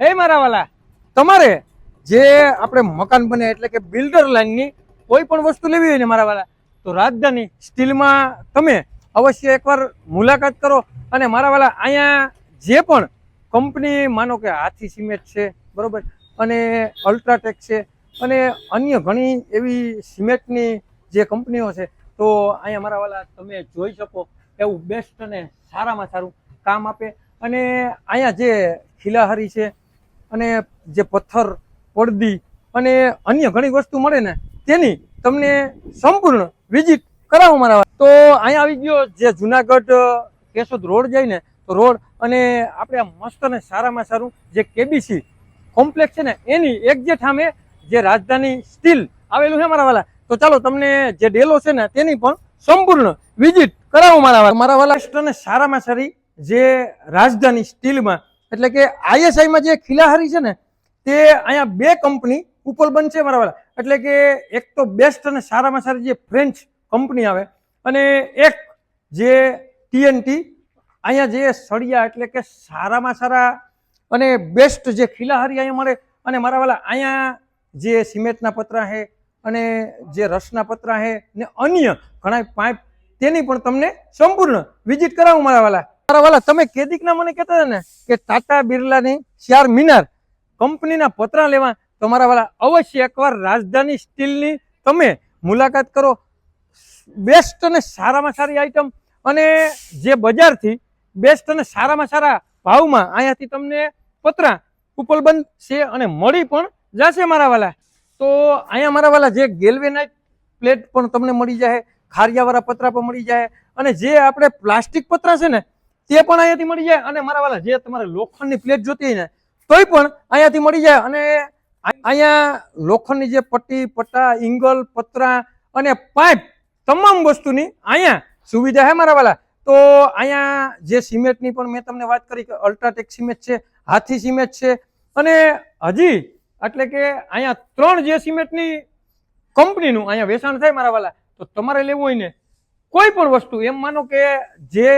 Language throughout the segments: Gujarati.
હે મારા વાલા, તમારે જે આપણે મકાન બને એટલે કે બિલ્ડર લાઈનની કોઈ પણ વસ્તુ લેવી હોય ને મારા વાલા, તો રાજધાની સ્ટીલમાં તમે અવશ્ય એકવાર મુલાકાત કરો. અને મારા વાલા અહીંયા જે પણ કંપની, માનો કે હાથી સિમેન્ટ છે, બરોબર, અને અલ્ટ્રાટેક છે, અને અન્ય ઘણી એવી સિમેન્ટની જે કંપનીઓ છે, તો અહીંયા મારા વાલા તમે જોઈ શકો એવું બેસ્ટ અને સારામાં સારું કામ આપે. અને અહીંયા જે ખીલાહારી છે અને જે પથ્થર, પડદી અને અન્ય ઘણી વસ્તુ મળે ને, તેની તમને સંપૂર્ણ વિઝિટ કરાવું મારા વાલા. તો અહીંયા આવી ગયો જે જુનાગઢ કેશોદ રોડ જાય ને, તો રોડ અને આપણે આ મસ્ત અને સારામાં સારું જે કેબીસી કોમ્પ્લેક્સ છે ને, એની એક્ઝેક્ટ સામે જે રાજધાની સ્ટીલ આવેલું છે મારા વાલા. તો ચાલો તમને જે ડેલો છે ને તેની પણ સંપૂર્ણ વિઝિટ કરાવો મારા વાલા. અને સારામાં સારી જે રાજધાની સ્ટીલમાં એટલે કે આઈએસઆઈમાં જે ખીલાહારી છે ને, તે અહીંયા બે કંપની ઉપલબ્ધ છે મારા વાલા. એટલે કે એક તો બેસ્ટ અને સારામાં સારી જે ફ્રેન્ચ કંપની આવે, અને એક જે ટીએનટી અહીંયા જે સળિયા એટલે કે સારામાં સારા અને બેસ્ટ જે ખીલાહારી અહીંયા મળે. અને મારા વાલા અહીંયા જે સિમેન્ટના પતરા છે અને જે રસના પતરા છે ને અન્ય ઘણા પાઇપ, તેની પણ તમને સંપૂર્ણ વિઝિટ કરાવું મારા વાલા. મારા વાલા તમે કેદીકના મને કહેતા હતા ને કે ટાટા બિરલાની 4 મીનાર કંપનીના પતરા લેવા, તો મારા વાલા અવશ્ય એકવાર રાજધાની સ્ટીલની તમે મુલાકાત કરો. બેસ્ટ અને સારામાં સારી આઈટમ અને જે બજારથી બેસ્ટ અને સારામાં સારા ભાવમાં અહીંયાથી તમને પતરા ઉપલબ્ધ છે અને મળી પણ જશે મારા વાલા. તો અહીંયા મારા વાલા જે ગેલ્વેનાઇટ પ્લેટ પણ તમને મળી જાય, ખારિયાવાળા પતરા પણ મળી જાય, અને જે આપણે પ્લાસ્ટિક પતરા છે ને તે પણ અહીંયાથી મળી જાય. અને મારા વાલા જે તમારે લોખંડની પ્લેટ જોતી હોય ને, તોય પણ અહીંયાથી મળી જાય. અને અહીંયા લોખંડની જે પટ્ટી, પટ્ટા, ઇંગલ, પતરા અને પાઇપ, તમામ વસ્તુની અહીંયા સુવિધા છે મારા વાલા. તો અહીંયા જે સિમેન્ટની પણ મેં તમને વાત કરી કે અલ્ટ્રાટેક સિમેન્ટ છે, હાથી સિમેન્ટ છે, અને હજી એટલે કે અહીંયા 3 જે સિમેન્ટની કંપનીનું અહીંયા વેચાણ થાય મારા વાલા. તો તમારે લેવું હોય ને કોઈ પણ વસ્તુ, એમ માનો કે જે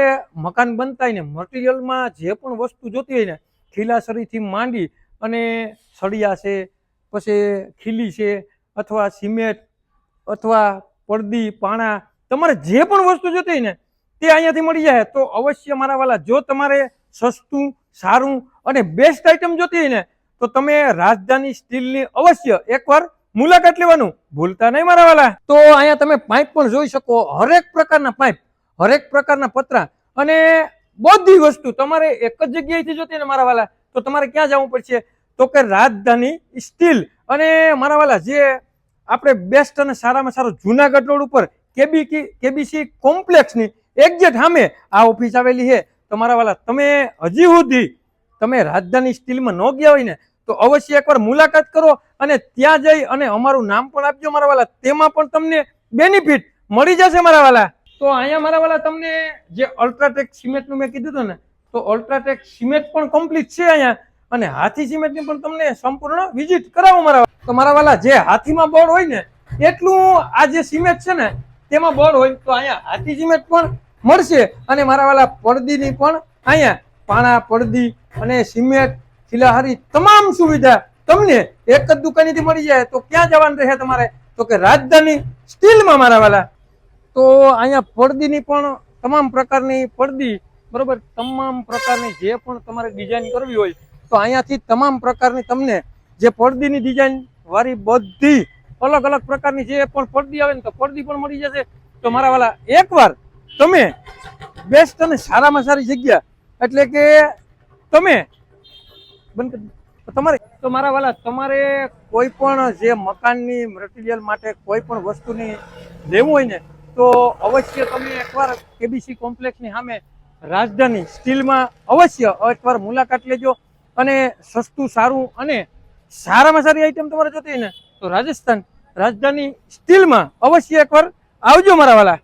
મકાન બનતા હોય ને મટીરિયલમાં જે પણ વસ્તુ જોતી હોય ને, ખીલાસરીથી માંડી અને સળિયા છે, પછી ખીલી છે, અથવા સિમેન્ટ અથવા પડદી, પાણા, તમારે જે પણ વસ્તુ જોતી હોય ને તે અહીંયાથી મળી જાય. તો અવશ્ય મારા વાલા જો તમારે સસ્તું, સારું અને બેસ્ટ આઈટમ જોતી હોય ને, તો તમે રાજધાની સ્ટીલની અવશ્ય એકવાર મુલાકાત લેવાનું ભૂલતા નહીં મારા વાલા. તો અહીંયા તમે પાઇપ પણ જોઈ શકો, હરેક પ્રકારના પાઇપ, હરેક પ્રકારના પતરા, અને બધી વસ્તુ તમારે એક જ જગ્યાએથી જોતી ને મારા વાલા, તો તમારે ક્યાં જવું પડશે? તો કે રાજધાની સ્ટીલ. અને મારા વાલા જે આપણે બેસ્ટ અને સારામાં સારું જુનાગઢ રોડ ઉપર કેબીસી કોમ્પ્લેક્સની એક્ઝેક્ટ સામે આ ઓફિસ આવેલી છે. તો મારા વાલા તમે હજી સુધી તમે રાજધાની સ્ટીલમાં ન ગયા હોય ને, તો અવશ્ય એકવાર મુલાકાત કરો અને ત્યાં જઈ અને અમારું નામ પણ આપજો મારા વાલા. તેમાં પણ તમને બેનિફિટ મળી જશે મારા વાલા. તો અહીંયા મારા વાલા તમને જે અલ્ટ્રાટેક સિમેન્ટનું મેં કીધું હતું ને, તો અલ્ટ્રાટેક સિમેન્ટ પણ કમ્પ્લીટ છે અહીંયા, અને હાથી સિમેન્ટની પણ તમને સંપૂર્ણ વિઝિટ કરાવો મારા વાલા. તો મારા વાલા જે હાથીમાં બળ હોય ને એટલું આ જે સિમેન્ટ છે ને તેમાં બળ હોય, તો અહીંયા હાથી સિમેન્ટ પણ મળશે. અને મારા વાલા પડદીની પણ અહીંયા પાણા, પડદી અને સિમેન્ટ, ખીલાહારી તમામ સુવિધા તમને એક જ દુકાનેથી મળી જાય. તો ક્યાં જવાનું રહે તમારે? તો કે રાજધાની સ્ટીલમાં મારા વાલા. તો અહીંયા પડદીની પણ તમામ પ્રકારની પડદી, બરોબર, તમામ પ્રકારની જે પણ તમારે ડિઝાઇન કરવી હોય, તો અહીંયાથી તમામ પ્રકારની તમને જે પડદીની ડિઝાઇન વાળી બધી અલગ અલગ પ્રકારની જે પણ પડદી આવે ને, તો પડદી પણ મળી જશે. તો મારા વાલા એકવાર તમે બેસ્ટ અને સારામાં સારી જગ્યા એટલે કે તમે તમારે, તો મારા વાલા તમારે કોઈ પણ જે મકાનની મટીરિયલ માટે કોઈ પણ વસ્તુની લેવું હોય ને, તો અવશ્ય તમે એકવાર કેબીસી કોમ્પ્લેક્સની સામે રાજધાની સ્ટીલમાં અવશ્ય એકવાર મુલાકાત લેજો. અને સસ્તું, સારું અને સારામાં સારી આઈટમ તમારે જોતી હોય ને, તો રાજસ્થાન રાજધાની સ્ટીલમાં અવશ્ય એકવાર આવજો મારા વાલા.